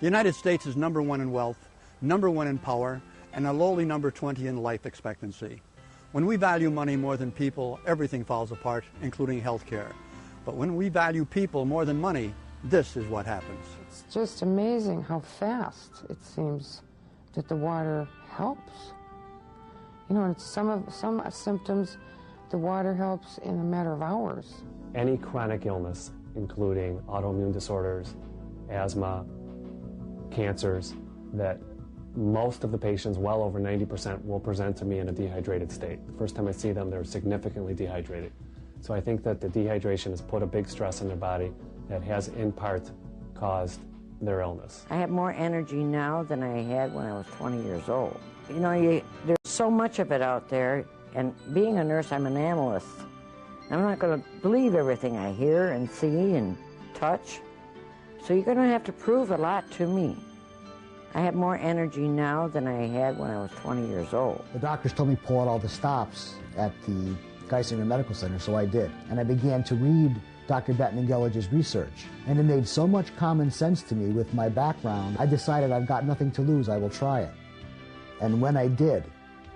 The United States is #1 in wealth, #1 in power, and a lowly number 20 in life expectancy. When we value money more than people, everything falls apart, including health care. But when we value people more than money, this is what happens. It's just amazing how fast it seems that the water helps. You know, it's some symptoms, the water helps in a matter of hours. Any chronic illness, including autoimmune disorders, asthma, cancers, that most of the patients, well over 90%, will present to me in a dehydrated state. The first time I see them, they're significantly dehydrated. So I think that the dehydration has put a big stress on their body that has, in part, caused their illness. I have more energy now than I had when I was 20 years old. You know, there's so much of it out there, and being a nurse, I'm an analyst. I'm not going to believe everything I hear and see and touch. So you're going to have to prove a lot to me. I have more energy now than I had when I was 20 years old. The doctors told me pull out all the stops at the Geisinger Medical Center, so I did. And I began to read Dr. Bettman-Gellige's research. And it made so much common sense to me with my background, I decided I've got nothing to lose, I will try it. And when I did,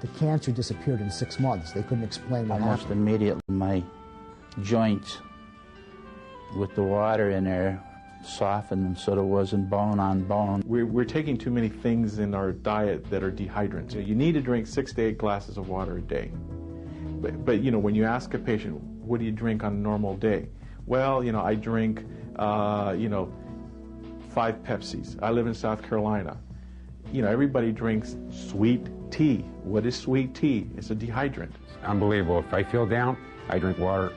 the cancer disappeared in 6 months. They couldn't explain what Almost happened. immediately, my joints with the water in there softened so there wasn't bone on bone. We're taking too many things in our diet that are dehydrants. You need to drink 6 to 8 glasses of water a day. But you know, when you ask a patient, what do you drink on a normal day? Well, you know, I drink, 5 Pepsis. I live in South Carolina. You know, everybody drinks sweet tea. What is sweet tea? It's a dehydrant. Unbelievable. If I feel down, I drink water.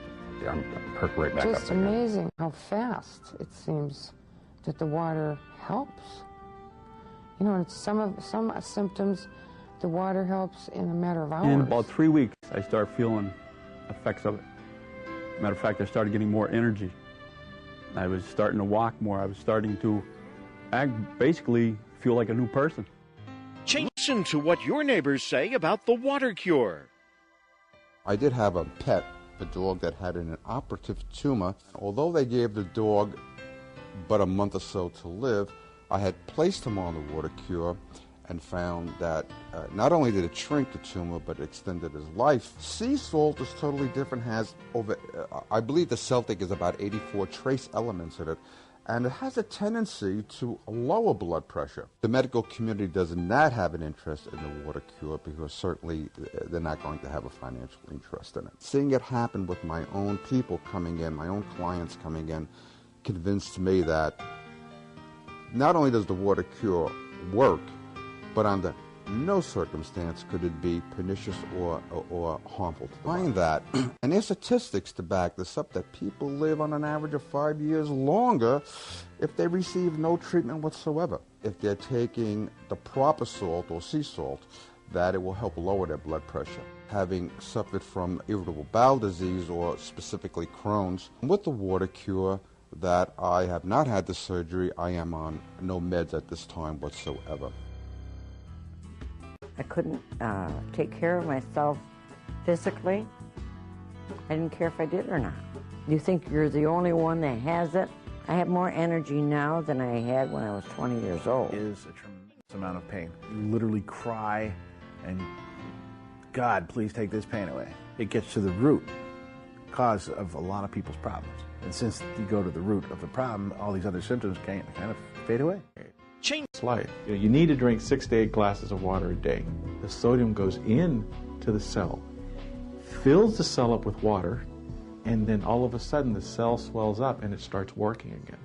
I'm perk right back up. Just amazing how fast it seems that the water helps. You know, it's some symptoms, the water helps in a matter of hours. In about 3 weeks, I start feeling effects of it. Matter of fact, I started getting more energy. I was starting to walk more. I was starting to basically feel like a new person. Listen to what your neighbors say about the WaterCure. I did have a pet, a dog that had an operative tumor. Although they gave the dog but a month or so to live, I had placed him on the WaterCure and found that not only did it shrink the tumor, but it extended his life. Sea salt is totally different, has over, I believe the Celtic is about 84 trace elements in it, and it has a tendency to lower blood pressure. The medical community does not have an interest in the WaterCure because certainly they're not going to have a financial interest in it. Seeing it happen with my own people coming in, my own clients coming in, convinced me that not only does the WaterCure work, but under no circumstance could it be pernicious or harmful to the body. Find that, and there's statistics to back this up, that people live on an average of 5 years longer if they receive no treatment whatsoever. If they're taking the proper salt or sea salt, that it will help lower their blood pressure. Having suffered from irritable bowel disease or specifically Crohn's, with the WaterCure, that I have not had the surgery, I am on no meds at this time whatsoever. I couldn't take care of myself physically. I didn't care if I did or not. You think you're the only one that has it? I have more energy now than I had when I was 20 years old. It is a tremendous amount of pain. You literally cry and, God, please take this pain away. It gets to the root cause of a lot of people's problems. And since you go to the root of the problem, all these other symptoms kind of fade away. Change life. You need to drink 6 to 8 glasses of water a day. The sodium goes into the cell, fills the cell up with water, and then all of a sudden the cell swells up and it starts working again.